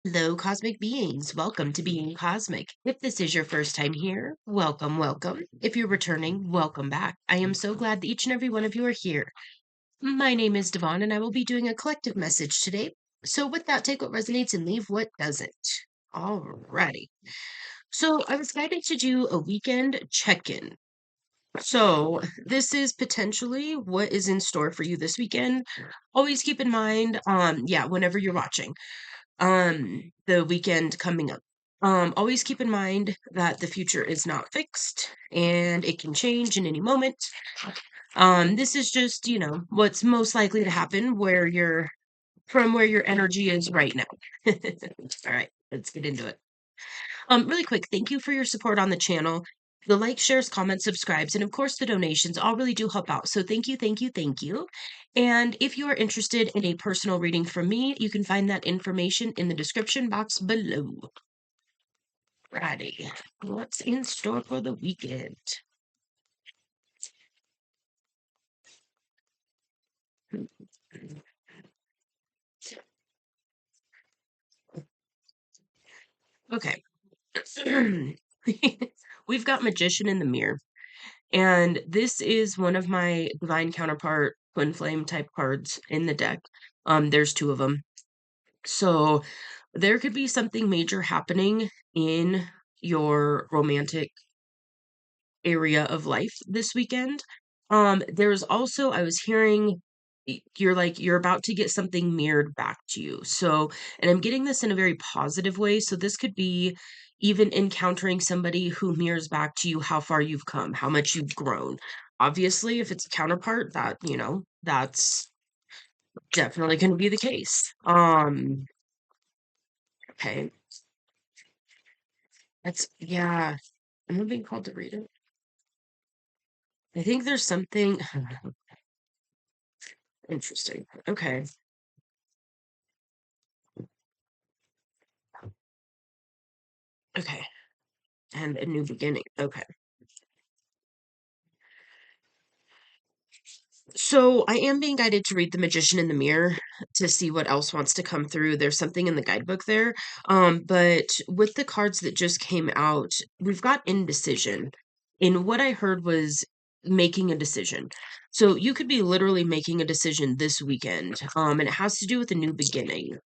Hello, cosmic beings. Welcome to Being Cosmic. If this is your first time here, welcome, welcome. If you're returning, welcome back. I am so glad that each and every one of you are here. My name is Devon, and I will be doing a collective message today. So, with that, take what resonates and leave what doesn't. Alrighty. So, I was guided to do a weekend check in. So, this is potentially what is in store for you this weekend. Always keep in mind, whenever you're watching the weekend coming up. Always keep in mind that the future is not fixed and it can change in any moment. This is just, what's most likely to happen where your energy is right now. All right, let's get into it. Really quick, thank you for your support on the channel. The likes, shares, comments, subscribes, and of course the donations all really do help out. So thank you, thank you, thank you. And if you are interested in a personal reading from me, you can find that information in the description box below. Righty, what's in store for the weekend? Okay. We've got Magician in the Mirror. And this is one of my Divine Counterpart Twin Flame type cards in the deck. There's two of them. So there could be something major happening in your romantic area of life this weekend. There's also, I was hearing you're about to get something mirrored back to you. So, and I'm getting this in a very positive way. So this could be even encountering somebody who mirrors back to you how far you've come, how much you've grown. Obviously, if it's a counterpart, that's definitely going to be the case. Okay. Yeah. Am I being called to read it? I think there's something interesting. Okay. Okay. And a new beginning. Okay. So I am being guided to read The Magician in the Mirror to see what else wants to come through. There's something in the guidebook there. But with the cards that just came out, we've got indecision. And what I heard was making a decision. So you could be literally making a decision this weekend. And it has to do with a new beginning.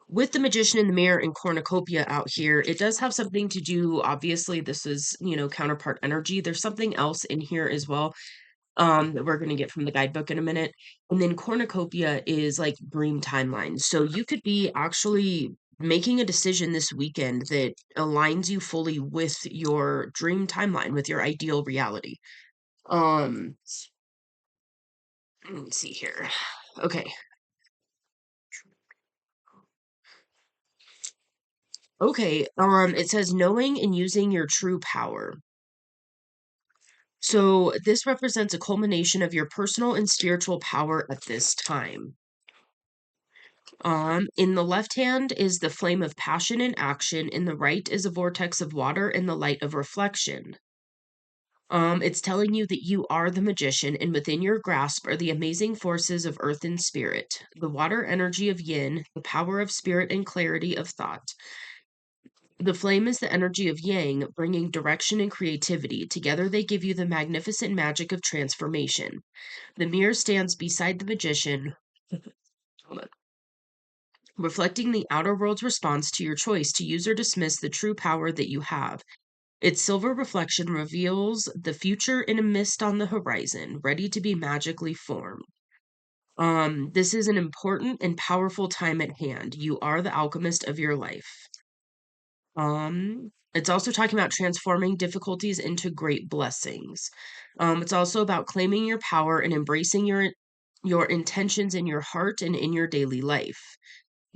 With the Magician in the Mirror and Cornucopia out here, it does have something to do. Obviously, this is, counterpart energy. There's something else in here as well that we're going to get from the guidebook in a minute. And then cornucopia is like dream timelines. So you could be actually making a decision this weekend that aligns you fully with your dream timeline, with your ideal reality. Um, let me see here. Okay. Okay. It says knowing and using your true power. So this represents a culmination of your personal and spiritual power at this time. In the left hand is the flame of passion and action. In the right is a vortex of water and the light of reflection. It's telling you that you are the magician, and within your grasp are the amazing forces of earth and spirit, the water energy of yin, the power of spirit and clarity of thought. The flame is the energy of yang, bringing direction and creativity. Together, they give you the magnificent magic of transformation. The mirror stands beside the magician. Hold on. Reflecting the outer world's response to your choice to use or dismiss the true power that you have. Its silver reflection reveals the future in a mist on the horizon, ready to be magically formed. This is an important and powerful time at hand. You are the alchemist of your life. It's also talking about transforming difficulties into great blessings. It's also about claiming your power and embracing your intentions in your heart and in your daily life.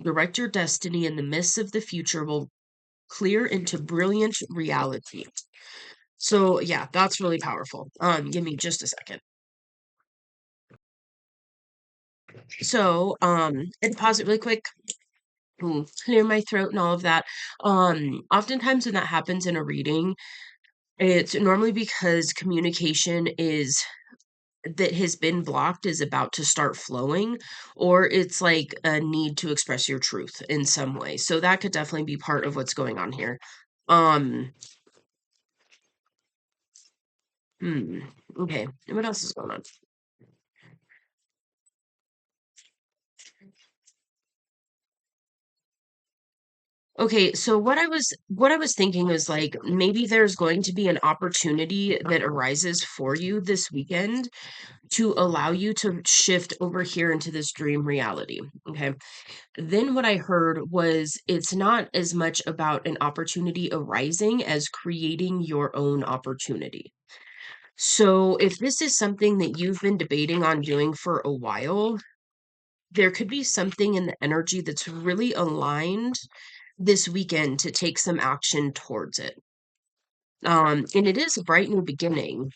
Direct your destiny in the midst of the future will clear into brilliant reality. So yeah, that's really powerful. Give me just a second. So, and pause it really quick. Clear my throat and all of that. Oftentimes when that happens in a reading, it's normally because communication is that has been blocked is about to start flowing, or it's like a need to express your truth in some way. So that could definitely be part of what's going on here. Um, hmm, okay. What else is going on? Okay, so what I was thinking was like maybe there's going to be an opportunity that arises for you this weekend to allow you to shift over here into this dream reality. Okay. Then what I heard was it's not as much about an opportunity arising as creating your own opportunity. So if this is something that you've been debating on doing for a while, there could be something in the energy that's really aligned this weekend to take some action towards it. And it is a bright new beginning.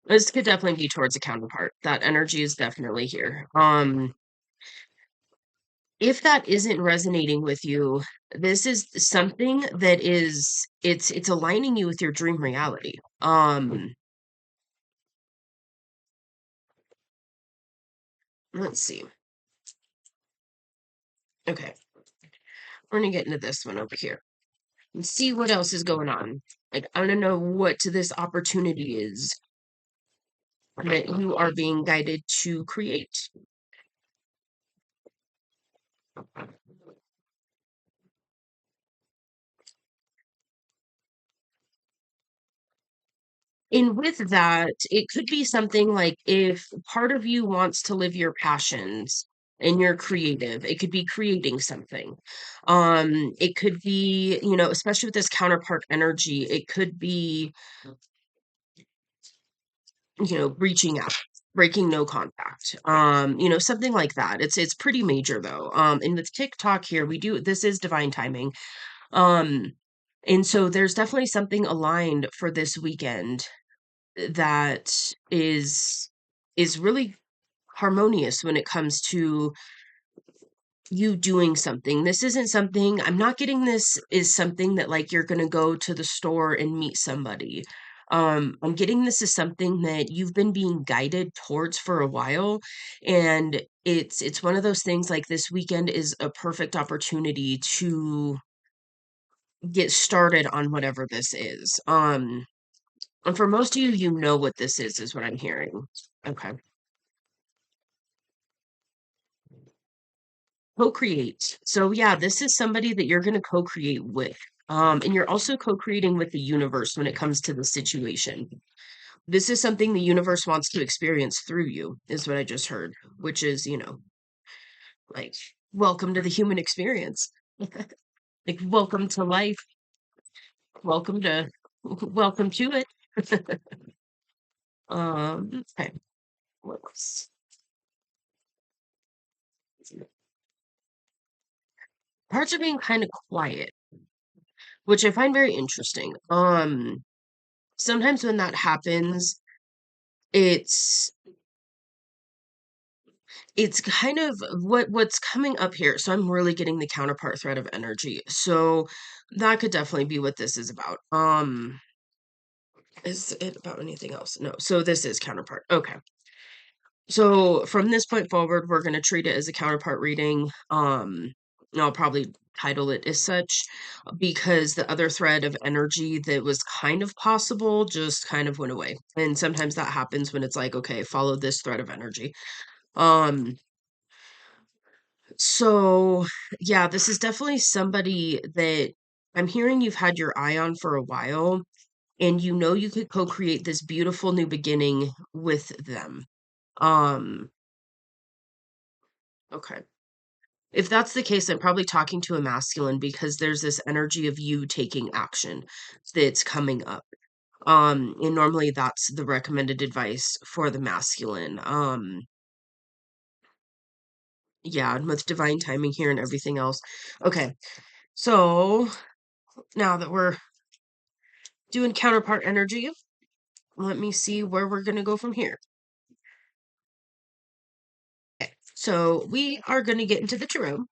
This could definitely be towards a counterpart. That energy is definitely here. If that isn't resonating with you, this is something that is it's aligning you with your dream reality. Let's see. Okay, we're gonna get into this one over here and see what else is going on. Like, I want to know what this opportunity is that you are being guided to create. And with that, it could be something like if part of you wants to live your passions and you're creative, it could be creating something. It could be, especially with this counterpart energy, it could be, reaching out, breaking no contact. Something like that. It's pretty major though. And with TikTok here, this is divine timing. Um, and so there's definitely something aligned for this weekend that is really harmonious when it comes to you doing something. This isn't something I'm not getting this is something that like you're going to go to the store and meet somebody. I'm getting this is something that you've been being guided towards for a while, and it's one of those things like this weekend is a perfect opportunity to get started on whatever this is. And for most of you, you know what this is what I'm hearing. Okay. Co-create. So yeah, this is somebody that you're going to co-create with. And you're also co-creating with the universe when it comes to the situation. This is something the universe wants to experience through you, is what I just heard, which is, like, welcome to the human experience. Like, welcome to life. Welcome to, welcome to it. Okay. What else? Parts are being kind of quiet, which I find very interesting. Sometimes when that happens, it's it's kind of what's coming up here. So I'm really getting the counterpart thread of energy. So that could definitely be what this is about. Is it about anything else? No. So this is counterpart. Okay. So from this point forward, we're going to treat it as a counterpart reading. And I'll probably title it as such because the other thread of energy that was kind of possible just kind of went away. And sometimes that happens when it's like, okay, follow this thread of energy. Um, So, yeah, this is definitely somebody that I'm hearing you've had your eye on for a while, and you know you could co-create this beautiful new beginning with them. Um, okay. If that's the case, I'm probably talking to a masculine because there's this energy of you taking action that's coming up. And normally that's the recommended advice for the masculine. Yeah, and with divine timing here and everything else. Okay. So, now that we're doing counterpart energy. Let me see where we're going to go from here. Okay, so we are going to get into the tarot.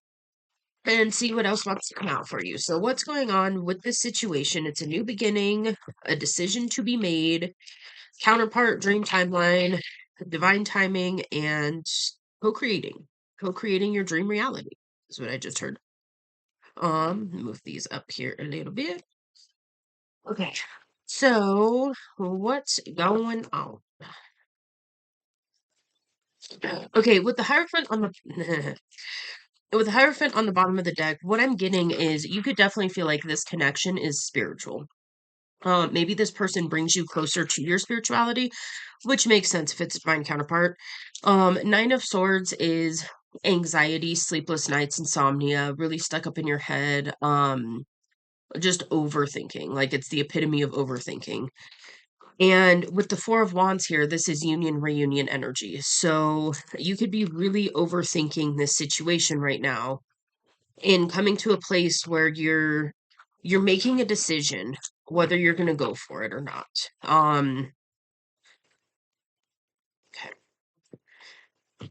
and see what else wants to come out for you. So, what's going on with this situation? It's a new beginning, a decision to be made, counterpart, dream timeline, divine timing, and co-creating. Co-creating your dream reality is what I just heard. Move these up here a little bit. Okay. So, what's going on? Okay, with the Hierophant on the with the Hierophant on the bottom of the deck, what I'm getting is you could definitely feel like this connection is spiritual. Maybe this person brings you closer to your spirituality, which makes sense if it's a divine counterpart. Nine of Swords is anxiety, sleepless nights, insomnia, really stuck up in your head, just overthinking. Like it's the epitome of overthinking. And with the Four of Wands here, this is union reunion energy. So you could be really overthinking this situation right now and coming to a place where you're making a decision whether you're going to go for it or not. Okay.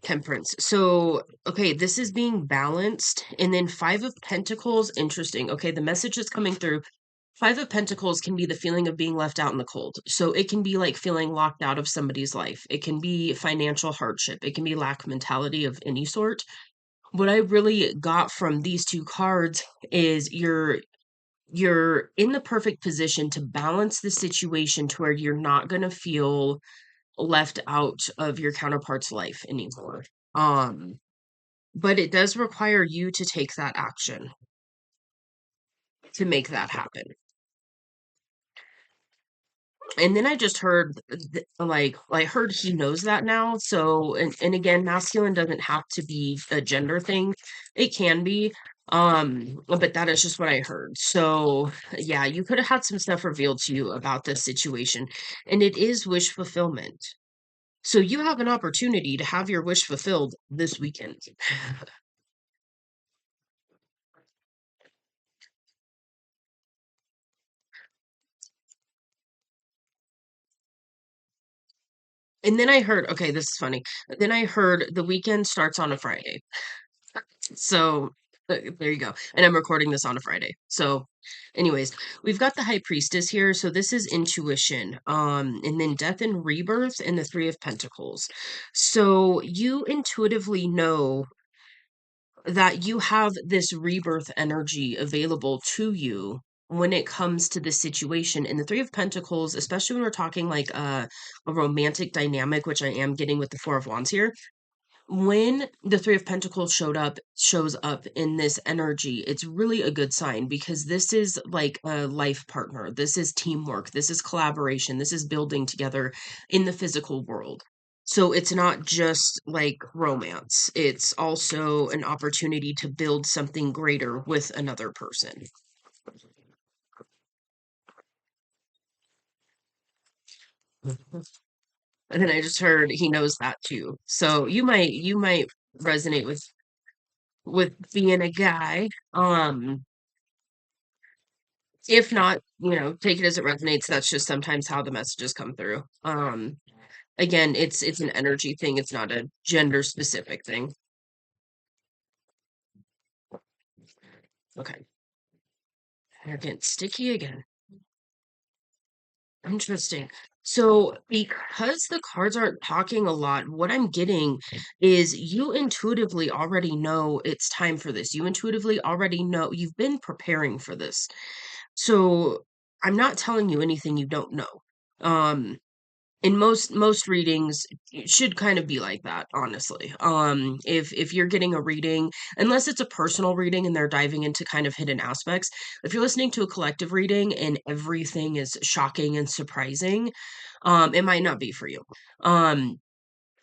Temperance. So, okay, this is being balanced. And then Five of Pentacles, interesting. Okay, the message is coming through. Five of Pentacles can be the feeling of being left out in the cold. So it can be like feeling locked out of somebody's life. It can be financial hardship. It can be lack mentality of any sort. What I really got from these two cards is you're in the perfect position to balance the situation to where you're not going to feel left out of your counterpart's life anymore. But it does require you to take that action to make that happen. And then I just heard like I heard he knows that now. So and again, masculine doesn't have to be a gender thing. It can be. But that is just what I heard. So yeah, you could have had some stuff revealed to you about this situation. And it is wish fulfillment. So you have an opportunity to have your wish fulfilled this weekend. And then I heard, okay, this is funny. Then I heard the weekend starts on a Friday. So there you go. And I'm recording this on a Friday. So anyways, we've got the High Priestess here. So this is intuition. And then Death and Rebirth and the Three of Pentacles. So you intuitively know that you have this rebirth energy available to you when it comes to this situation. And the Three of Pentacles, especially when we're talking like a romantic dynamic, which I am getting with the Four of Wands here, when the Three of Pentacles shows up in this energy, it's really a good sign because this is like a life partner. This is teamwork. This is collaboration. This is building together in the physical world. So it's not just like romance. It's also an opportunity to build something greater with another person. And then I just heard he knows that too. So you might resonate with being a guy. If not, take it as it resonates. That's just sometimes how the messages come through. Again, it's an energy thing. It's not a gender specific thing. Okay. They're getting sticky again. Interesting. So, because the cards aren't talking a lot, what I'm getting is you intuitively already know it's time for this. You intuitively already know you've been preparing for this. So, I'm not telling you anything you don't know. Um, in most readings it should kind of be like that, honestly. If you're getting a reading, unless it's a personal reading and they're diving into kind of hidden aspects, if you're listening to a collective reading and everything is shocking and surprising, it might not be for you. um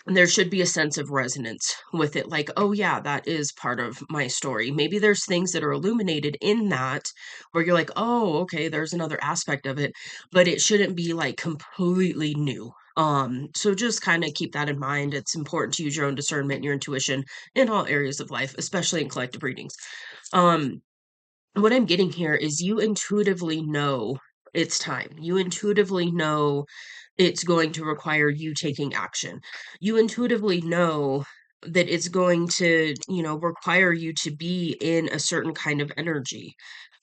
there should be a sense of resonance with it, like, oh yeah, that is part of my story. Maybe there's things that are illuminated in that where you're like, oh, okay, there's another aspect of it, but it shouldn't be like completely new. So just kind of keep that in mind. It's important to use your own discernment and your intuition in all areas of life, especially in collective readings. um what I'm getting here is you intuitively know it's time. You intuitively know it's going to require you taking action. You intuitively know that it's going to, require you to be in a certain kind of energy.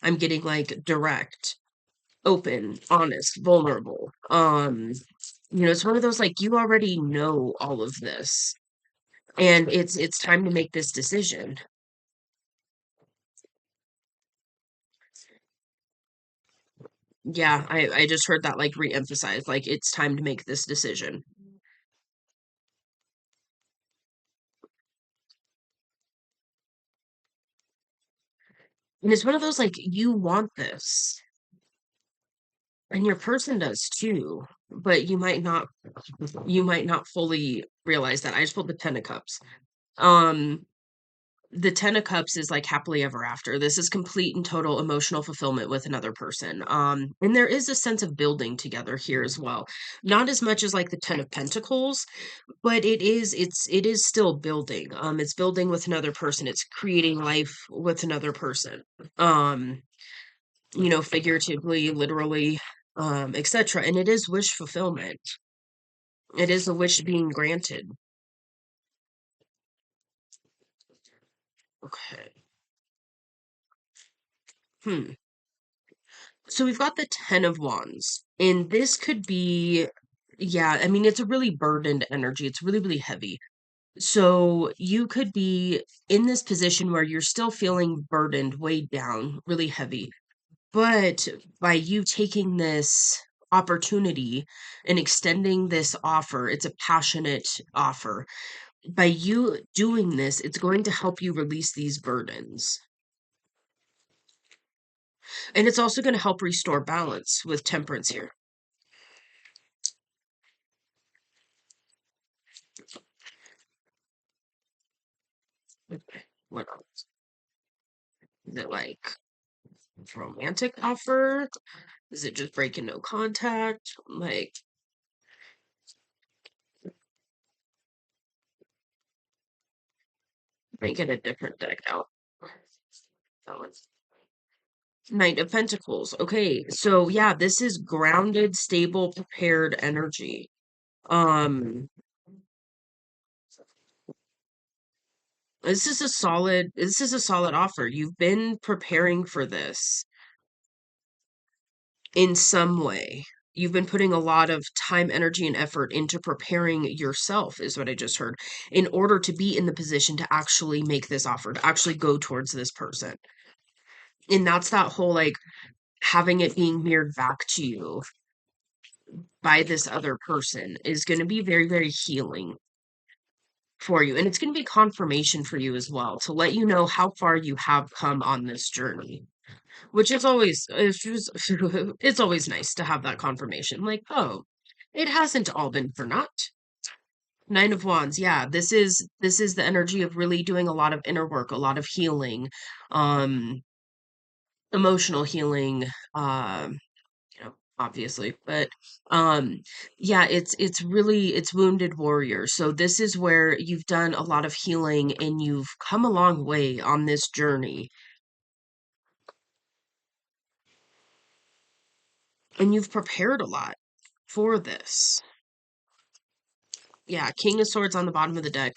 I'm getting like direct, open, honest, vulnerable. It's one of those like you already know all of this, and it's time to make this decision. Yeah, I just heard that like re-emphasized, like it's time to make this decision. And it's one of those like you want this, and your person does too, but you might not fully realize that. I just pulled the 10 of cups. Um the 10 of cups is like happily ever after. This is complete and total emotional fulfillment with another person. And there is a sense of building together here as well. Not as much as like the 10 of pentacles, but it is still building. It's building with another person. It's creating life with another person. Um, figuratively, literally, etc. And it is wish fulfillment. It is a wish being granted. Okay. Hmm. So we've got the 10 of wands, and this could be, yeah, I mean, it's a really burdened energy. It's really, really heavy. So you could be in this position where you're still feeling burdened, weighed down, really heavy. But by you taking this opportunity and extending this offer, it's a passionate offer. By you doing this, it's going to help you release these burdens. And it's also going to help restore balance with temperance here. What else? Is it like romantic offer? Is it just breaking no contact? Like, make it a different deck out. That one's Knight of Pentacles. Okay, so yeah, this is grounded, stable, prepared energy. Um, this is a solid offer. You've been preparing for this in some way. You've been putting a lot of time, energy, and effort into preparing yourself, is what I just heard, in order to be in the position to actually make this offer, to actually go towards this person. And that's that whole like having it being mirrored back to you by this other person is going to be very, very healing for you. And it's going to be confirmation for you as well to let you know how far you have come on this journey, which is always, it's always nice to have that confirmation. Like, oh, it hasn't all been for naught. Nine of Wands. Yeah, this is the energy of really doing a lot of inner work, a lot of healing, um, emotional healing, obviously, but yeah, it's really it's wounded warrior. So this is where you've done a lot of healing and you've come a long way on this journey, and you've prepared a lot for this. Yeah, King of Swords on the bottom of the deck.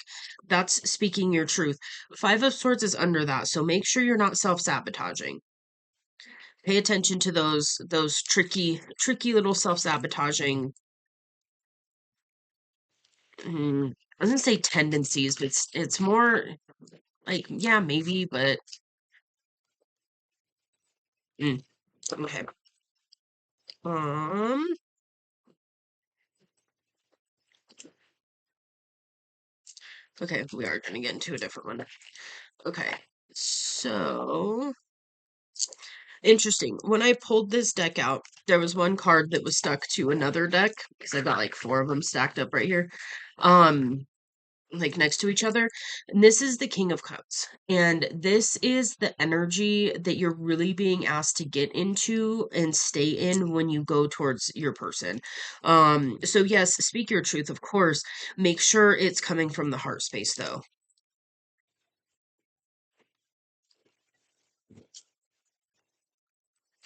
That's speaking your truth. Five of Swords is under that, so make sure you're not self-sabotaging. Pay attention to those tricky little self-sabotaging, I was gonna say tendencies, but it's more like, yeah, maybe, but mm, okay. Um, okay, we are gonna get into a different one. Okay, so interesting. When I pulled this deck out, there was one card that was stuck to another deck because I got like four of them stacked up right here. Um, like next to each other. And this is the King of Cups. And this is the energy that you're really being asked to get into and stay in when you go towards your person. So yes, speak your truth, of course. Make sure it's coming from the heart space though.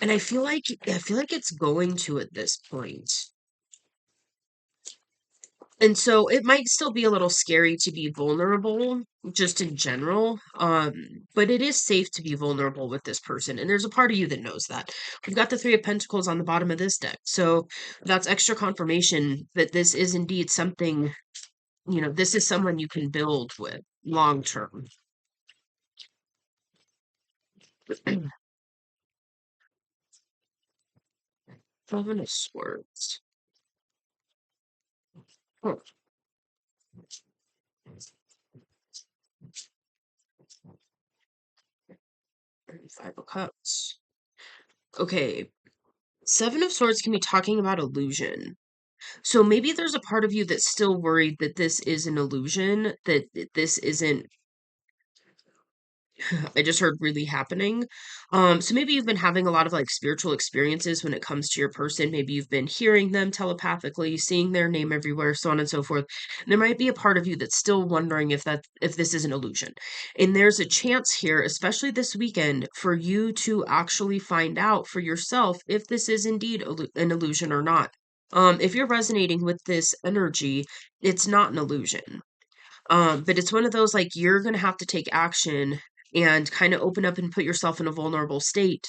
And I feel like it's going to at this point. And so it might still be a little scary to be vulnerable just in general. But it is safe to be vulnerable with this person. And there's a part of you that knows that. We've got the Three of Pentacles on the bottom of this deck. So that's extra confirmation that this is indeed something, this is someone you can build with long term. Seven of Swords. Oh, Five of Cups. Okay. Seven of Swords can be talking about illusion. So maybe there's a part of you that's still worried that this is an illusion, that this isn't, I just heard really happening. So maybe you've been having a lot of like spiritual experiences when it comes to your person. Maybe you've been hearing them telepathically, seeing their name everywhere, so on and so forth. And there might be a part of you that's still wondering if this is an illusion. And there's a chance here, especially this weekend, for you to actually find out for yourself if this is indeed an illusion or not. If you're resonating with this energy, it's not an illusion. But it's one of those like you're gonna have to take action and kind of open up and put yourself in a vulnerable state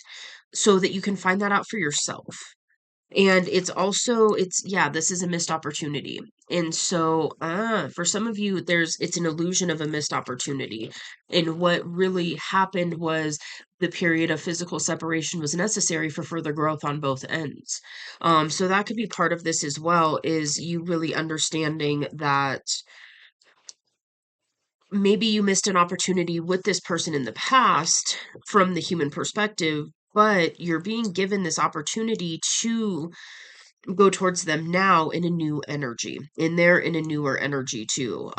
so that you can find that out for yourself. And yeah, this is a missed opportunity. And so, for some of you, it's an illusion of a missed opportunity. And what really happened was the period of physical separation was necessary for further growth on both ends. So that could be part of this as well, is you really understanding that maybe you missed an opportunity with this person in the past from the human perspective, but you're being given this opportunity to go towards them now in a new energy. And they're in a newer energy too.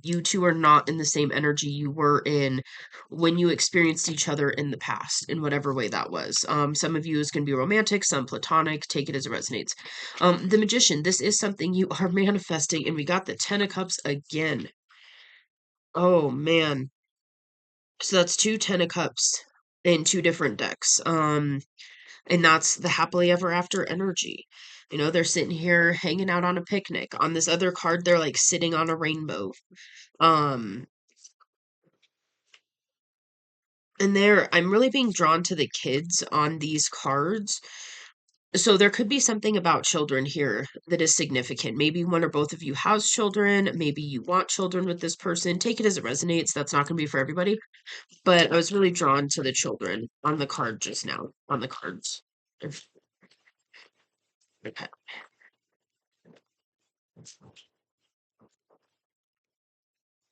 You two are not in the same energy you were in when you experienced each other in the past, in whatever way that was. Some of you is going to be romantic, some platonic, take it as it resonates. The Magician, this is something you are manifesting, and we got the Ten of Cups again. Oh man. So that's two Ten of Cups in two different decks. And that's the happily ever after energy. They're sitting here hanging out on a picnic. On this other card, they're like sitting on a rainbow. Um, and I'm really being drawn to the kids on these cards. So there could be something about children here that is significant. Maybe one or both of you has children. Maybe you want children with this person. Take it as it resonates. That's not going to be for everybody. But I was really drawn to the children on the card just now, on the cards. Okay.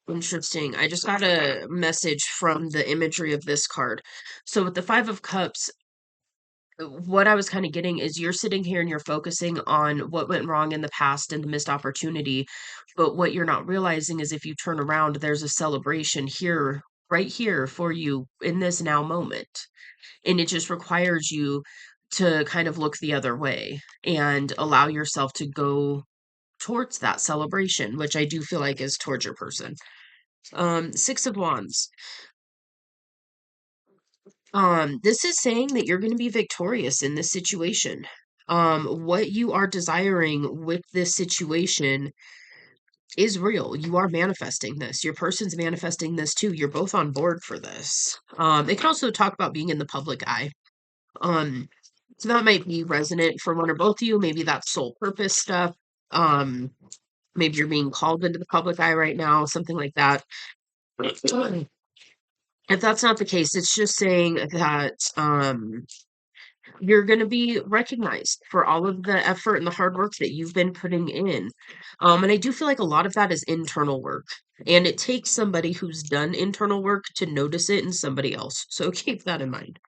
Interesting. I just got a message from the imagery of this card. So with the Five of Cups, what I was kind of getting is you're sitting here and you're focusing on what went wrong in the past and the missed opportunity. But what you're not realizing is if you turn around, there's a celebration here, right here for you in this now moment. And it just requires you to kind of look the other way and allow yourself to go towards that celebration, which I do feel like is towards your person. Six of Wands. This is saying that you're going to be victorious in this situation. What you are desiring with this situation is real. You are manifesting this. Your person's manifesting this too. You're both on board for this. It can also talk about being in the public eye. Um, so that might be resonant for one or both of you. Maybe that's soul purpose stuff. Um, maybe you're being called into the public eye right now, something like that. If that's not the case, it's just saying that you're going to be recognized for all of the effort and the hard work that you've been putting in. And I do feel like a lot of that is internal work. And it takes somebody who's done internal work to notice it in somebody else. So keep that in mind.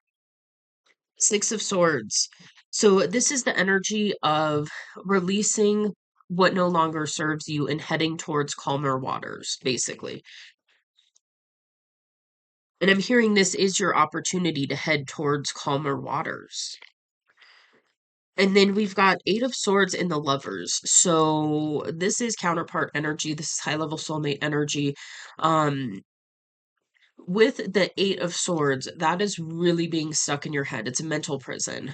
Six of Swords. So this is the energy of releasing what no longer serves you and heading towards calmer waters, basically. And I'm hearing this is your opportunity to head towards calmer waters. And then we've got Eight of Swords in the Lovers. So this is counterpart energy. This is high level soulmate energy. Um, with the Eight of Swords, that is really being stuck in your head. It's a mental prison.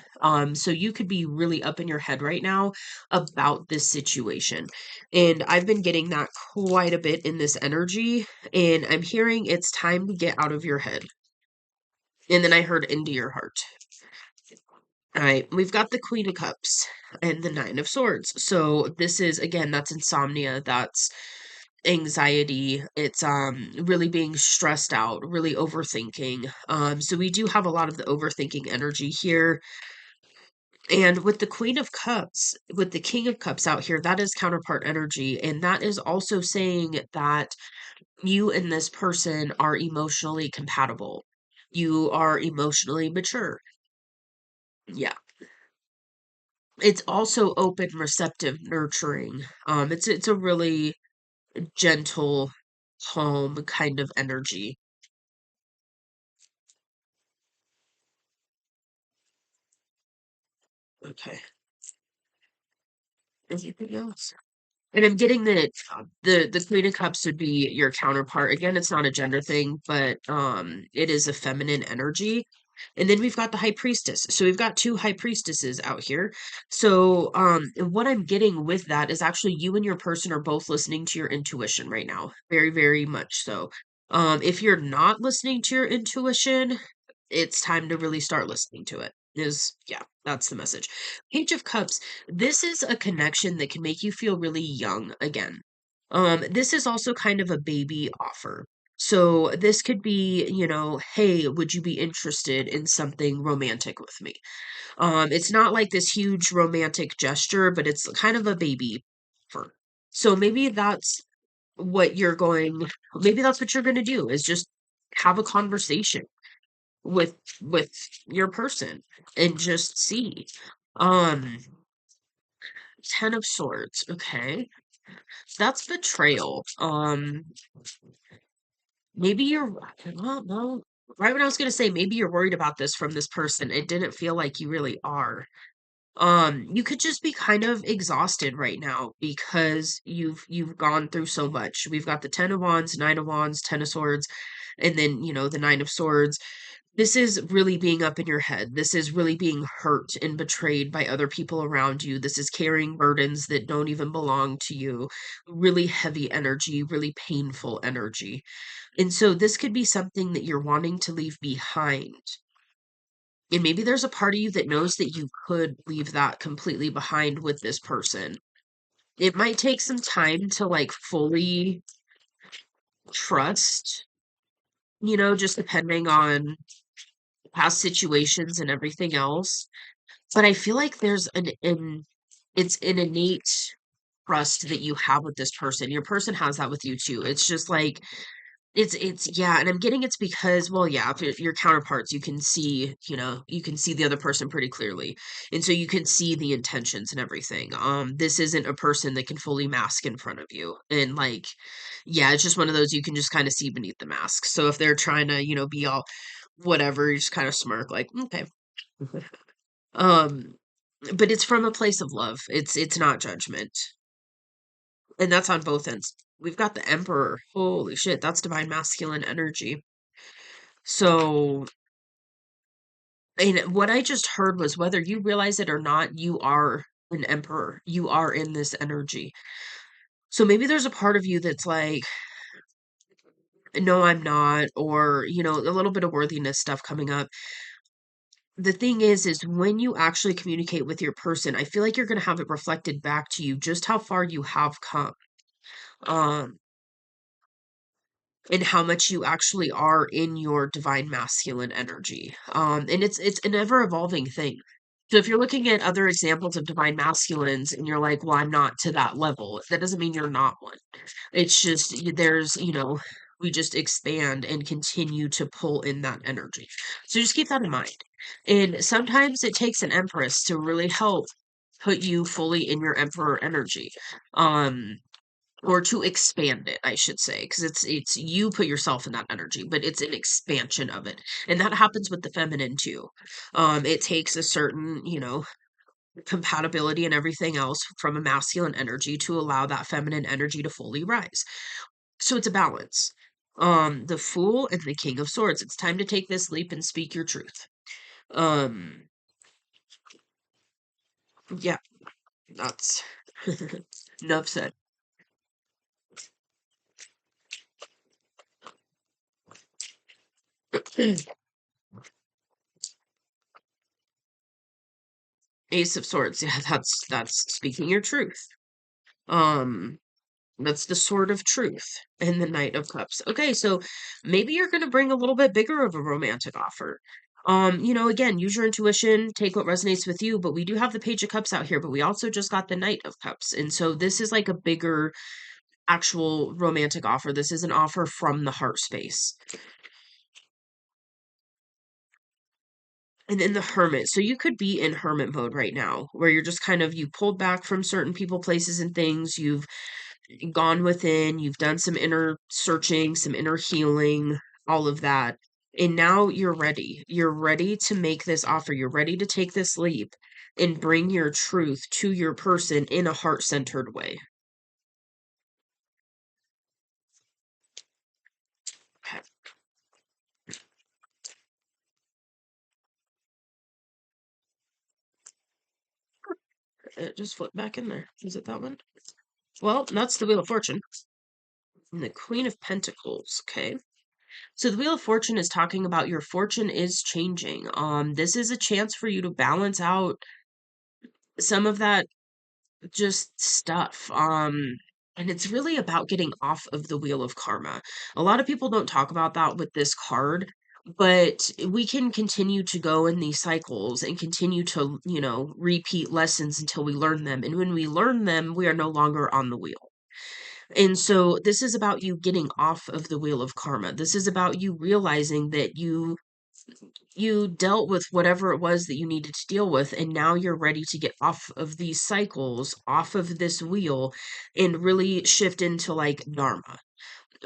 So you could be really up in your head right now about this situation. And I've been getting that quite a bit in this energy, and I'm hearing it's time to get out of your head. And then I heard into your heart. All right, we've got the Queen of Cups and the Nine of Swords. So this is, again, that's insomnia, that's anxiety, it's really being stressed out, really overthinking. So we do have a lot of the overthinking energy here. And with the Queen of Cups, with the King of Cups out here, that is counterpart energy, and that is also saying that you and this person are emotionally compatible. You are emotionally mature. Yeah. It's also open, receptive, nurturing. It's a really gentle, calm kind of energy. Okay. Anything else? And I'm getting that the Queen of Cups would be your counterpart. Again, it's not a gender thing, but it is a feminine energy. And then we've got the High Priestess. So we've got two High Priestesses out here. So what I'm getting with that is actually you and your person are both listening to your intuition right now. Very, very much so. If you're not listening to your intuition, it's time to really start listening to it. Is yeah, that's the message. Page of Cups, this is a connection that can make you feel really young again. This is also kind of a baby offer. So this could be, hey, would you be interested in something romantic with me? It's not like this huge romantic gesture, but it's kind of a baby offer. So maybe that's what you're going to do is just have a conversation with with your person and just see. Um, Ten of Swords. Okay. That's betrayal. Maybe you're well, no. Right when I was gonna say maybe you're worried about this from this person, it didn't feel like you really are. You could just be kind of exhausted right now because you've gone through so much. We've got the Ten of Wands, Nine of Wands, Ten of Swords, and then, the Nine of Swords. This is really being up in your head. This is really being hurt and betrayed by other people around you. This is carrying burdens that don't even belong to you. Really heavy energy, really painful energy. And so this could be something that you're wanting to leave behind. And maybe there's a part of you that knows that you could leave that completely behind with this person. It might take some time to like fully trust, just depending on past situations and everything else. But I feel like it's an innate trust that you have with this person. Your person has that with you too. It's just like yeah, and I'm getting it's because, well, yeah, if your counterparts, you can see the other person pretty clearly. And so you can see the intentions and everything. This isn't a person that can fully mask in front of you. And like, yeah, it's just one of those you can just kind of see beneath the mask. So if they're trying to, be all whatever, you just kind of smirk like, okay. Um, but it's from a place of love. It's not judgment. And that's on both ends. We've got the Emperor. Holy shit, that's divine masculine energy. So, and what I just heard was whether you realize it or not, you are an emperor. You are in this energy. So maybe there's a part of you that's like, no, I'm not, or, a little bit of worthiness stuff coming up. The thing is when you actually communicate with your person, I feel like you're going to have it reflected back to you just how far you have come. Um, and how much you actually are in your divine masculine energy. And it's an ever evolving thing. So if you're looking at other examples of divine masculines and you're like, well, I'm not to that level, that doesn't mean you're not one. It's just we just expand and continue to pull in that energy. So just keep that in mind. And sometimes it takes an empress to really help put you fully in your emperor energy. Um, or to expand it, I should say, because it's you put yourself in that energy, but it's an expansion of it. And that happens with the feminine too. It takes a certain, compatibility and everything else from a masculine energy to allow that feminine energy to fully rise. So it's a balance. The Fool and the King of Swords. It's time to take this leap and speak your truth. Um, yeah, that's enough said. Ace of Swords. Yeah, that's speaking your truth. Um, that's the Sword of Truth and the Knight of Cups. Okay, so maybe you're going to bring a little bit bigger of a romantic offer. Again, use your intuition, take what resonates with you, but we do have the Page of Cups out here, but we also just got the Knight of Cups. And so this is like a bigger actual romantic offer. This is an offer from the heart space. And then the Hermit. So you could be in hermit mode right now, where you're just kind of, you pulled back from certain people, places, and things. You've gone within, you've done some inner searching, some inner healing, all of that. And now you're ready. You're ready to make this offer. You're ready to take this leap and bring your truth to your person in a heart-centered way. Okay. It just flipped back in there. Is it that one? Well, that's the Wheel of Fortune. And the Queen of Pentacles. Okay. So the Wheel of Fortune is talking about your fortune is changing. This is a chance for you to balance out some of that just stuff. And it's really about getting off of the wheel of karma. A lot of people don't talk about that with this card, but we can continue to go in these cycles and continue to, repeat lessons until we learn them. And when we learn them, we are no longer on the wheel. And so this is about you getting off of the wheel of karma. This is about you realizing that you dealt with whatever it was that you needed to deal with, and now you're ready to get off of these cycles, off of this wheel, and really shift into like dharma,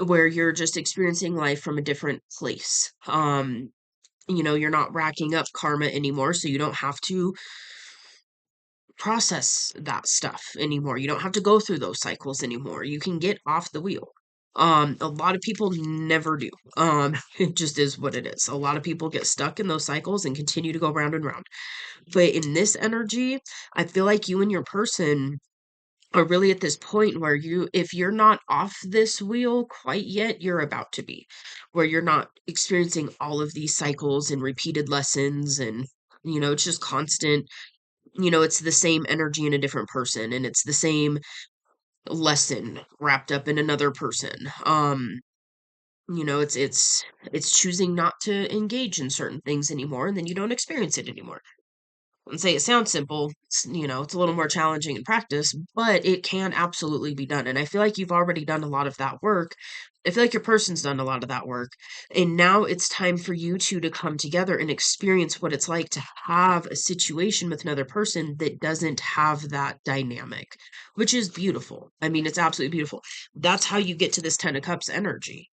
where you're just experiencing life from a different place. You're not racking up karma anymore, so you don't have to process that stuff anymore. You don't have to go through those cycles anymore. You can get off the wheel. A lot of people never do. It just is what it is. A lot of people get stuck in those cycles and continue to go round and round. But in this energy, I feel like you and your person are really at this point where if you're not off this wheel quite yet, you're about to be, where you're not experiencing all of these cycles and repeated lessons, and it's just constant. It's the same energy in a different person, and it's the same lesson wrapped up in another person. It's choosing not to engage in certain things anymore, and then you don't experience it anymore. And say it sounds simple, it's a little more challenging in practice, but it can absolutely be done. And I feel like you've already done a lot of that work. I feel like your person's done a lot of that work. And now it's time for you two to come together and experience what it's like to have a situation with another person that doesn't have that dynamic, which is beautiful. I mean, it's absolutely beautiful. That's how you get to this 10 of Cups energy.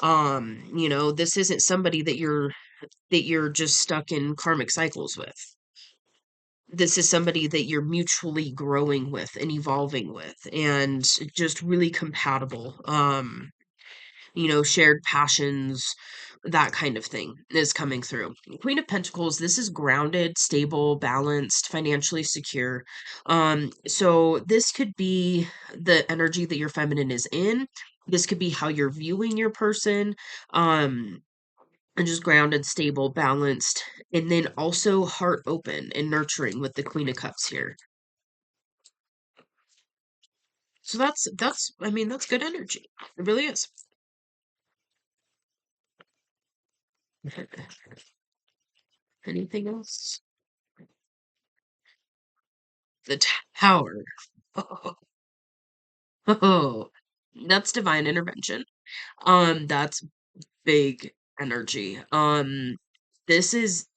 This isn't somebody that you're just stuck in karmic cycles with. This is somebody that you're mutually growing with and evolving with, and just really compatible. Shared passions, that kind of thing is coming through. Queen of Pentacles, this is grounded, stable, balanced, financially secure. So this could be the energy that your feminine is in. This could be how you're viewing your person. And just grounded, stable, balanced, and then also heart open and nurturing with the Queen of Cups here. So that's good energy. It really is. Anything else? The Tower. Oh, that's divine intervention. That's big energy. This is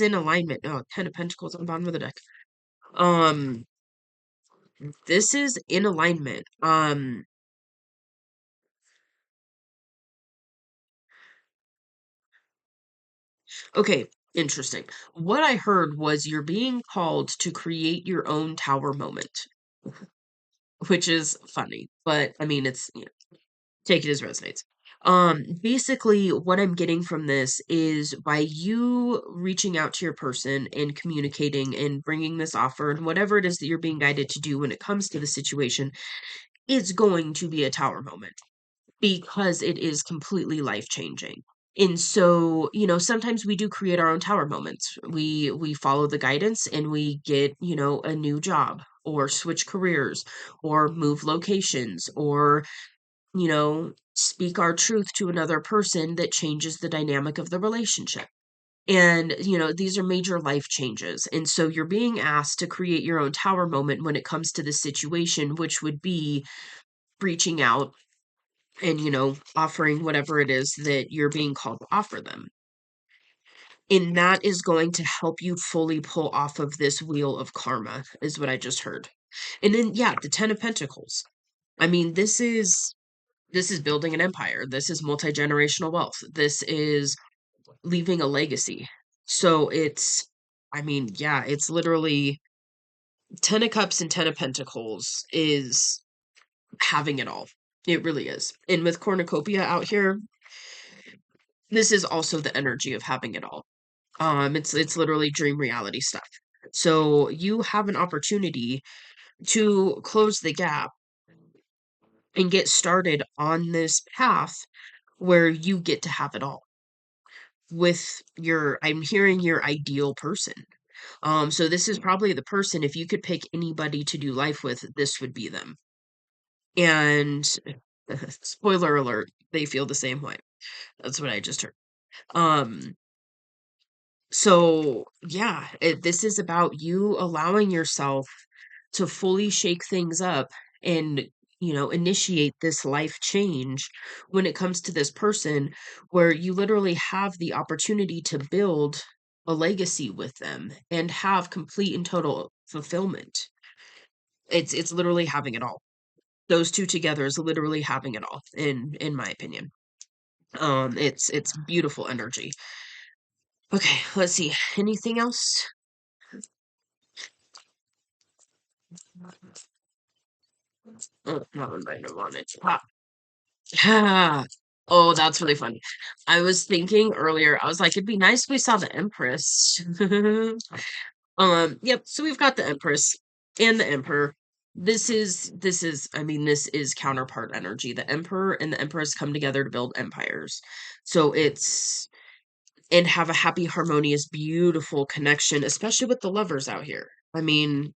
in alignment. Oh, 10 of Pentacles on the bottom of the deck. Um, this is in alignment. Okay, interesting. What I heard was you're being called to create your own tower moment, which is funny, but I mean, take it as resonates. Basically, what I'm getting from this is by you reaching out to your person and communicating and bringing this offer and whatever it is that you're being guided to do when it comes to the situation, it's going to be a tower moment because it is completely life changing. And so, sometimes we do create our own tower moments. We follow the guidance and we get, a new job or switch careers or move locations or, speak our truth to another person that changes the dynamic of the relationship. And, these are major life changes. And so you're being asked to create your own tower moment when it comes to this situation, which would be reaching out and, offering whatever it is that you're being called to offer them. And that is going to help you fully pull off of this wheel of karma, is what I just heard. And then, yeah, the 10 of Pentacles. I mean, this is building an empire. This is multi-generational wealth. This is leaving a legacy. So I mean, yeah, it's literally 10 of Cups and 10 of Pentacles is having it all. It really is. And with cornucopia out here, this is also the energy of having it all. It's literally dream reality stuff. So you have an opportunity to close the gap and get started on this path where you get to have it all with I'm hearing your ideal person. So this is probably the person, if you could pick anybody to do life with, this would be them. And spoiler alert, they feel the same way. That's what I just heard. Um, so yeah, this is about you allowing yourself to fully shake things up and, initiate this life change when it comes to this person where you literally have the opportunity to build a legacy with them and have complete and total fulfillment. It's literally having it all. Those two together is literally having it all in my opinion. It's beautiful energy. Okay, let's see. Anything else? Oh, that one might have wanted to pop. Oh, that's really funny. I was thinking earlier, I was like, it'd be nice if we saw the Empress. Yep, so we've got the Empress and the Emperor. I mean, this is counterpart energy. The Emperor and the Empress come together to build empires. So and have a happy, harmonious, beautiful connection, especially with the lovers out here. I mean,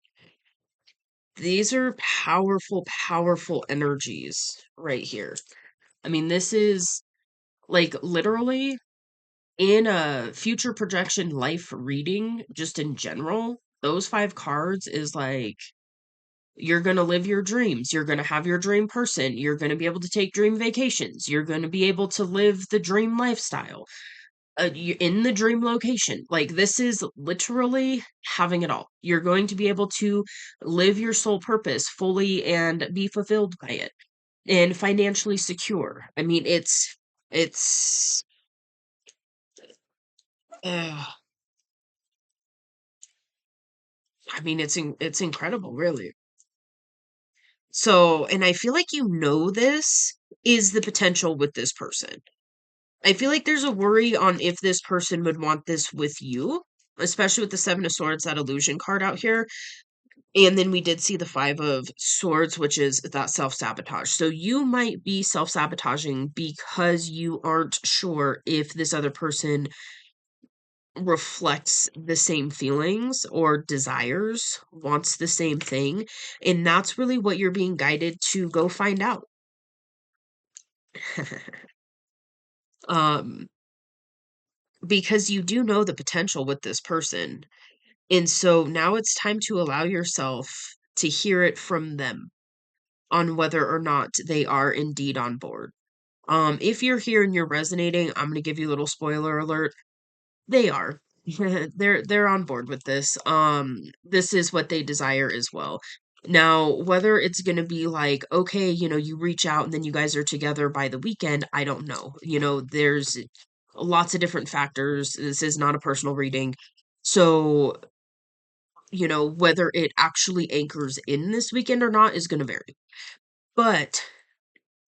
these are powerful, powerful energies right here. I mean, this is like literally in a future projection life reading, just in general, those 5 cards is like you're going to live your dreams. You're going to have your dream person. You're going to be able to take dream vacations. You're going to be able to live the dream lifestyle in the dream location. Like, this is literally having it all. You're going to be able to live your soul purpose fully and be fulfilled by it and financially secure. I mean, it's, uh, I mean, it's incredible, really. So, and I feel like this is the potential with this person. I feel like there's a worry on if this person would want this with you, especially with the 7 of Swords, that illusion card out here. And then we did see the 5 of Swords, which is that self-sabotage. So you might be self-sabotaging because you aren't sure if this other person reflects the same feelings or desires, wants the same thing. And that's really what you're being guided to go find out. um, because you do know the potential with this person. And so now it's time to allow yourself to hear it from them on whether or not they are indeed on board. If you're here and you're resonating, I'm going to give you a little spoiler alert. They are. They're on board with this. This is what they desire as well. Now, whether it's going to be like, okay, you reach out and then you guys are together by the weekend, I don't know. There's lots of different factors. This is not a personal reading. So, whether it actually anchors in this weekend or not is going to vary. But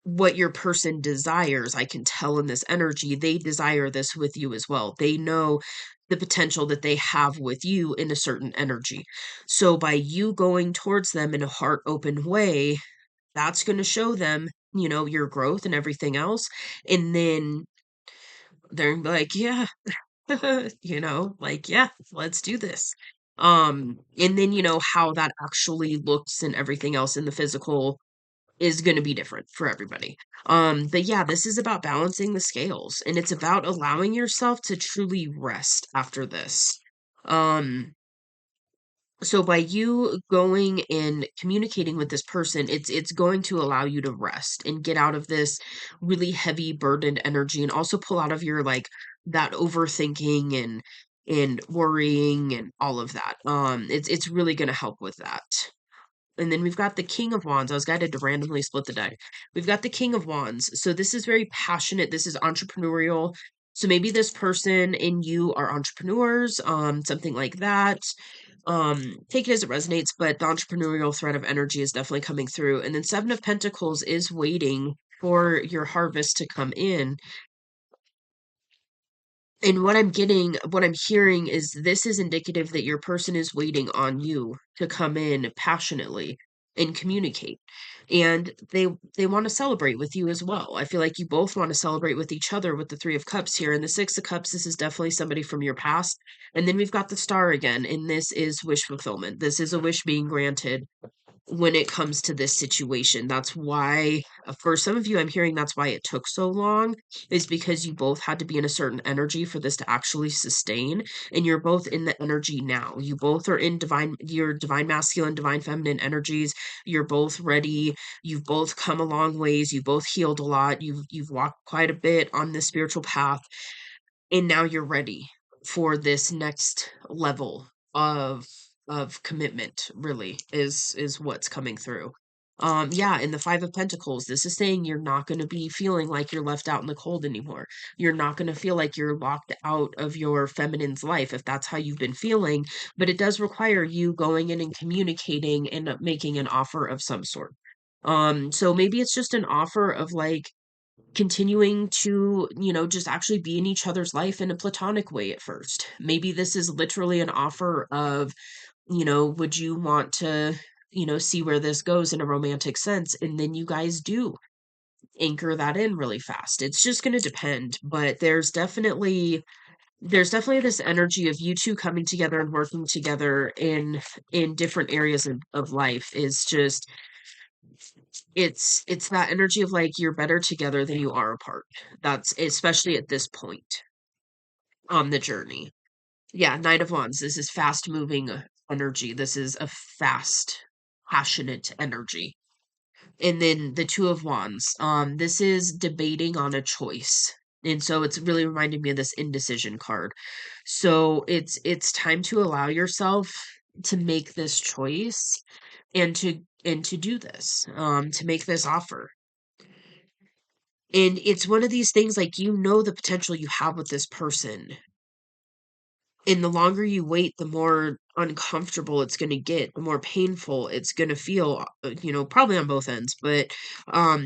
what your person desires. I can tell in this energy, they desire this with you as well. They know the potential that they have with you in a certain energy. So by you going towards them in a heart open way, that's going to show them, your growth and everything else. And then they're like, yeah, like, yeah, let's do this. And then, how that actually looks and everything else in the physical is going to be different for everybody. But yeah, this is about balancing the scales, and it's about allowing yourself to truly rest after this. Um, so by you going and communicating with this person, it's going to allow you to rest and get out of this really heavy burdened energy, and also pull out of your like that overthinking and worrying and all of that. It's really going to help with that. And then we've got the King of Wands. I was guided to randomly split the deck. We've got the King of Wands. So this is very passionate. This is entrepreneurial. So maybe this person and you are entrepreneurs, something like that. Take it as it resonates, but the entrepreneurial thread of energy is definitely coming through. And then Seven of Pentacles is waiting for your harvest to come in. And what I'm hearing is this is indicative that your person is waiting on you to come in passionately and communicate. And they want to celebrate with you as well. I feel like you both want to celebrate with each other with the Three of Cups here. And the Six of Cups, this is definitely somebody from your past. And then we've got the Star again, and this is wish fulfillment. This is a wish being granted when it comes to this situation. That's why, for some of you, I'm hearing that's why it took so long, is because you both had to be in a certain energy for this to actually sustain. And you're both in the energy now. You both are in your divine masculine, divine feminine energies. You're both ready. You've both come a long ways. You've both healed a lot. You've walked quite a bit on this spiritual path. And now you're ready for this next level of commitment, really, is what's coming through. Yeah, in the Five of Pentacles, this is saying you're not going to be feeling like you're left out in the cold anymore. You're not going to feel like you're locked out of your feminine's life if that's how you've been feeling, but it does require you going in and communicating and making an offer of some sort. So maybe it's just an offer of like continuing to, just actually be in each other's life in a platonic way at first. Maybe this is literally an offer of, would you want to, see where this goes in a romantic sense? And then you guys do anchor that in really fast. It's just going to depend, but there's definitely this energy of you two coming together and working together in different areas of life. Is just it's that energy of like you're better together than you are apart. That's especially at this point on the journey. Yeah, Knight of Wands. This is fast moving energy. This is a fast, passionate energy. And then the Two of Wands. This is debating on a choice. And so it's really reminding me of this indecision card. So it's time to allow yourself to make this choice and to do this, to make this offer. And it's one of these things like the potential you have with this person. And the longer you wait, the more uncomfortable it's going to get, the more painful it's going to feel, probably on both ends, but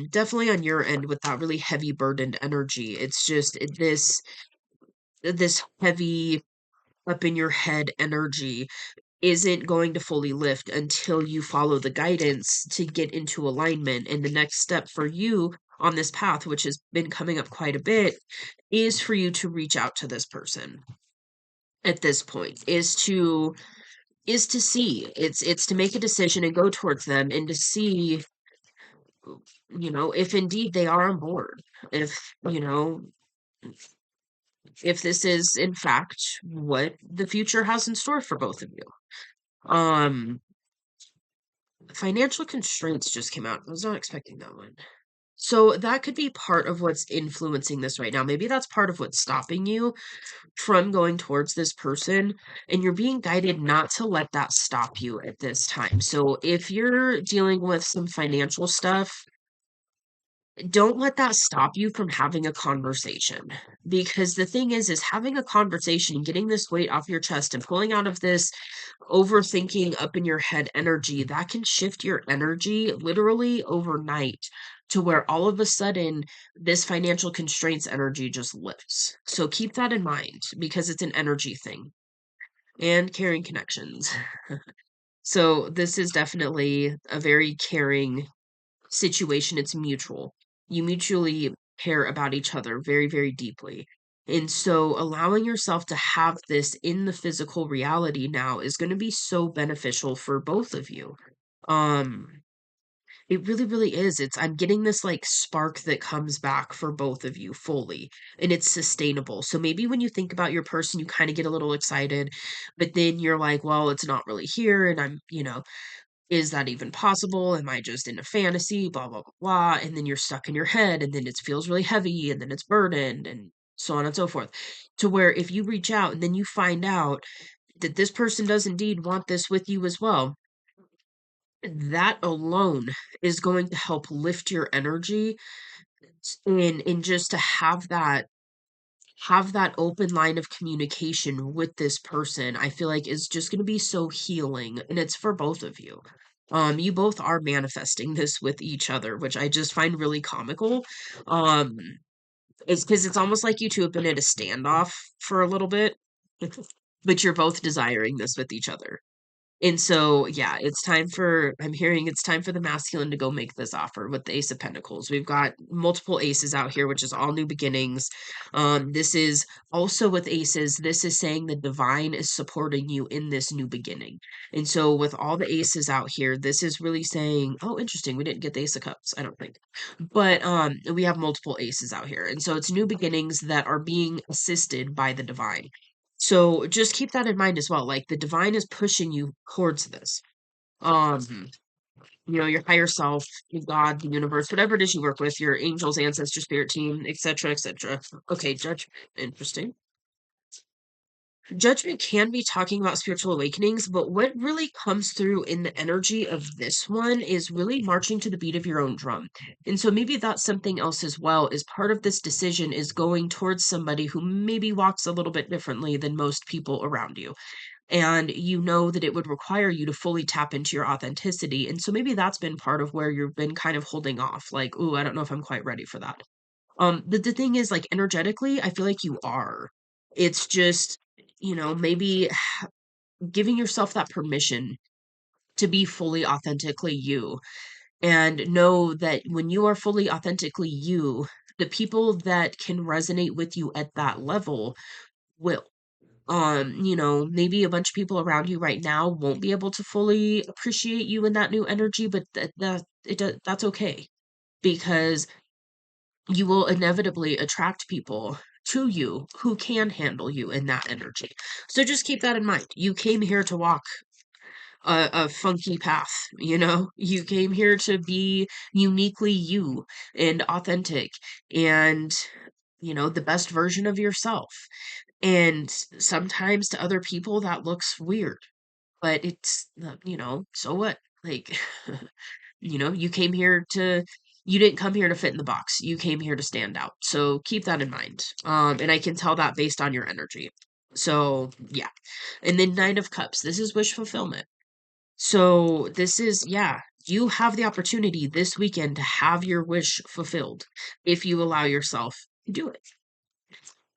definitely on your end with that really heavy burdened energy. It's just this heavy up in your head energy isn't going to fully lift until you follow the guidance to get into alignment. And the next step for you on this path, which has been coming up quite a bit, is for you to reach out to this person at this point, is to see. It's to make a decision and go towards them and to see, if indeed they are on board. If, if this is in fact what the future has in store for both of you. Financial constraints just came out. I was not expecting that one. So that could be part of what's influencing this right now. Maybe that's part of what's stopping you from going towards this person, and you're being guided not to let that stop you at this time. So if you're dealing with some financial stuff, don't let that stop you from having a conversation. Because the thing is having a conversation and getting this weight off your chest and pulling out of this overthinking up in your head energy, that can shift your energy literally overnight to where all of a sudden this financial constraints energy just lifts. So keep that in mind because it's an energy thing and caring connections. So this is definitely a very caring situation. It's mutual. You mutually care about each other very, very deeply. And so allowing yourself to have this in the physical reality now is going to be so beneficial for both of you. Um, it really, really is. I'm getting this like spark that comes back for both of you fully, and it's sustainable. So maybe when you think about your person, you kind of get a little excited, but then you're like, well, it's not really here. And is that even possible? Am I just in a fantasy? Blah, blah, blah, blah. And then you're stuck in your head, and then it feels really heavy, and then it's burdened, and so on and so forth. To where if you reach out and then you find out that this person does indeed want this with you as well, that alone is going to help lift your energy and just to have that open line of communication with this person, I feel like is just going to be so healing, and it's for both of you. You both are manifesting this with each other, which I just find really comical. Um, it's because it's almost like you two have been at a standoff for a little bit, but you're both desiring this with each other. And so, yeah, I'm hearing it's time for the masculine to go make this offer with the Ace of Pentacles. We've got multiple aces out here, which is all new beginnings. This is also with aces, this is saying the divine is supporting you in this new beginning. And so, with all the aces out here, this is really saying, oh, interesting, we didn't get the Ace of Cups, I don't think. But we have multiple aces out here. And so, it's new beginnings that are being assisted by the divine. So just keep that in mind as well. Like the divine is pushing you towards this. Um, your higher self, God, the universe, whatever it is you work with, your angels, ancestors, spirit team, etc., etc. Okay, judgment. Interesting. Judgment can be talking about spiritual awakenings, but what really comes through in the energy of this one is really marching to the beat of your own drum. And so maybe that's something else as well, is part of this decision is going towards somebody who maybe walks a little bit differently than most people around you. And you know that it would require you to fully tap into your authenticity. And so maybe that's been part of where you've been kind of holding off, like, ooh, I don't know if I'm quite ready for that. But the thing is, like, energetically, I feel like you are. It's just, maybe giving yourself that permission to be fully authentically you and know that when you are fully authentically you, the people that can resonate with you at that level will. Maybe a bunch of people around you right now won't be able to fully appreciate you in that new energy, but that's okay because you will inevitably attract people to you who can handle you in that energy. So just keep that in mind. You came here to walk a funky path, You came here to be uniquely you and authentic and, the best version of yourself. And sometimes to other people that looks weird, but it's, so what? Like, you came here you didn't come here to fit in the box. You came here to stand out. So keep that in mind. And I can tell that based on your energy. So yeah. And then Nine of Cups. This is wish fulfillment. So this is, yeah, you have the opportunity this weekend to have your wish fulfilled if you allow yourself to do it.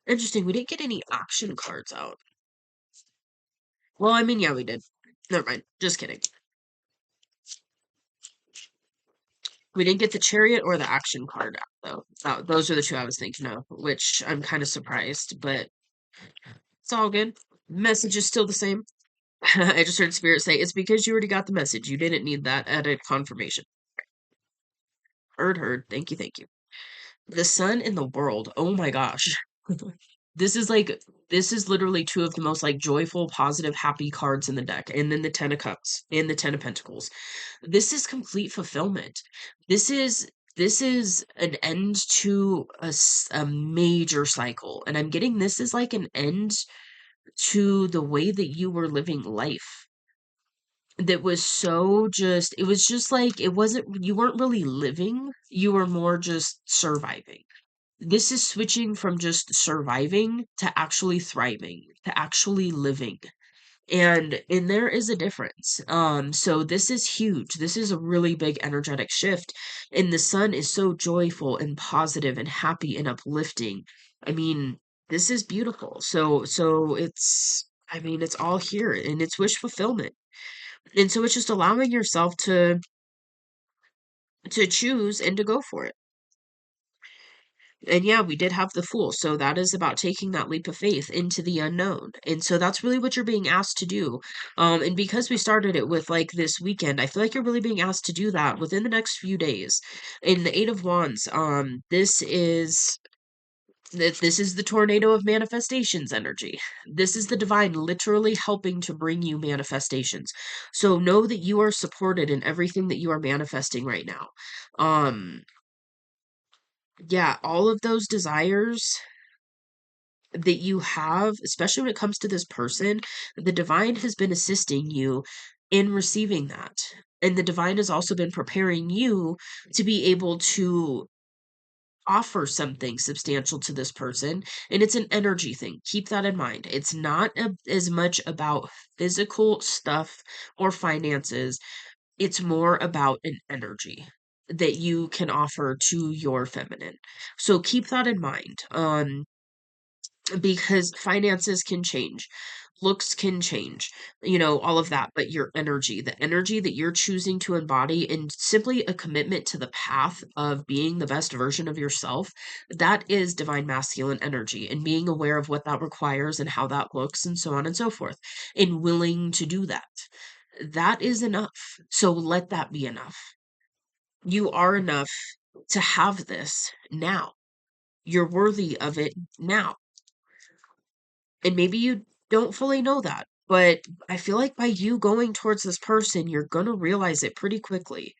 Interesting. We didn't get any action cards out. Well, I mean, yeah, we did. Never mind. Just kidding. We didn't get the chariot or the action card out, though. Those are the two I was thinking of, which I'm kind of surprised, but it's all good. Message is still the same. I just heard Spirit say, it's because you already got the message. You didn't need that added confirmation. Heard, heard. Thank you, thank you. The sun in the world. Oh my gosh. This is like, this is literally two of the most like joyful, positive, happy cards in the deck. And then the Ten of Cups and the Ten of Pentacles. This is complete fulfillment. This is an end to a major cycle. And I'm getting this is like an end to the way that you were living life. That was so just, it was just like, you weren't really living, you were more just surviving. This is switching from just surviving to actually thriving, to actually living. And there is a difference. So this is huge. This is a really big energetic shift. And the sun is so joyful and positive and happy and uplifting. I mean, this is beautiful. So it's, I mean, it's all here and it's wish fulfillment. And so it's just allowing yourself to choose and to go for it. And yeah, we did have the Fool. So that is about taking that leap of faith into the unknown. And so that's really what you're being asked to do. And because we started it with like this weekend, I feel like you're really being asked to do that within the next few days. In the Eight of Wands, this is the tornado of manifestations energy. This is the divine literally helping to bring you manifestations. So know that you are supported in everything that you are manifesting right now. Um, yeah, all of those desires that you have, especially when it comes to this person, the divine has been assisting you in receiving that. And the divine has also been preparing you to be able to offer something substantial to this person. And it's an energy thing. Keep that in mind. It's not as much about physical stuff or finances, it's more about an energy that you can offer to your feminine. So keep that in mind. Because finances can change, looks can change, all of that, but your energy, the energy that you're choosing to embody, and simply a commitment to the path of being the best version of yourself, that is divine masculine energy, and being aware of what that requires and how that looks and so on and so forth, and willing to do that. That is enough. So let that be enough. You are enough to have this now. You're worthy of it now. And maybe you don't fully know that, but I feel like by you going towards this person, you're gonna realize it pretty quickly.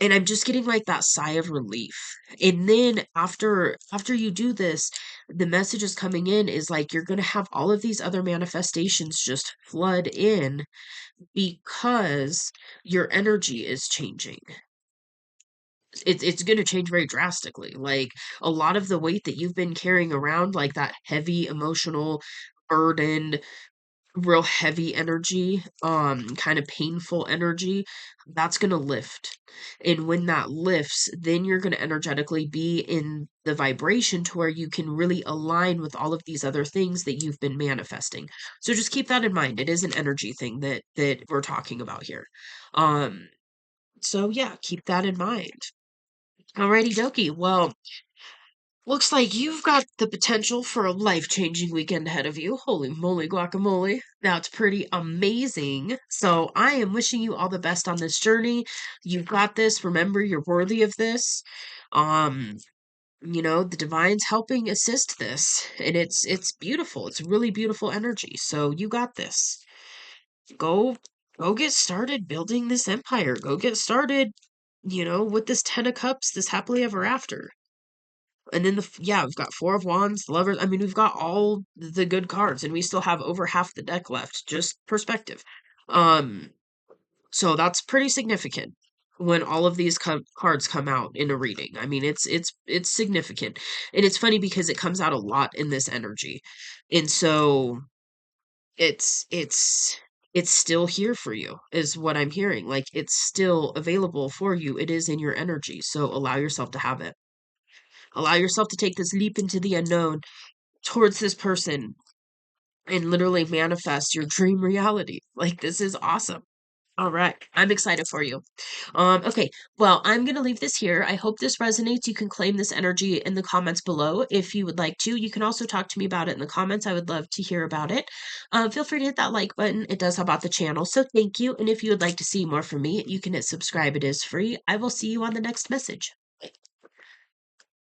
And I'm just getting like that sigh of relief. And then after you do this, the message is coming in is like you're gonna have all of these other manifestations just flood in because your energy is changing. It's going to change very drastically. Like a lot of the weight that you've been carrying around, like that heavy emotional burdened, real heavy energy, kind of painful energy, that's going to lift. And when that lifts, then you're going to energetically be in the vibration to where you can really align with all of these other things that you've been manifesting. So just keep that in mind. It is an energy thing that we're talking about here. Um, so yeah, keep that in mind. Alrighty dokie. Well, looks like you've got the potential for a life-changing weekend ahead of you. Holy moly guacamole. That's pretty amazing. So I am wishing you all the best on this journey. You've got this. Remember, you're worthy of this. Um, the divine's helping assist this. And it's beautiful. It's really beautiful energy. So you got this. Go go get started building this empire. Go get started, with this Ten of Cups, this happily ever after. And then yeah, we've got Four of Wands, Lovers. I mean, we've got all the good cards, and we still have over half the deck left. Just perspective. Um, so that's pretty significant when all of these cards come out in a reading. I mean, it's significant, and it's funny because it comes out a lot in this energy, and so it's it's still here for you, is what I'm hearing. Like it's still available for you. It is in your energy, so allow yourself to have it. Allow yourself to take this leap into the unknown towards this person and literally manifest your dream reality. Like, this is awesome. All right. I'm excited for you. Okay. Well, I'm going to leave this here. I hope this resonates. You can claim this energy in the comments below if you would like to. You can also talk to me about it in the comments. I would love to hear about it. Feel free to hit that like button. It does help out the channel. So thank you. And if you would like to see more from me, you can hit subscribe. It is free. I will see you on the next message.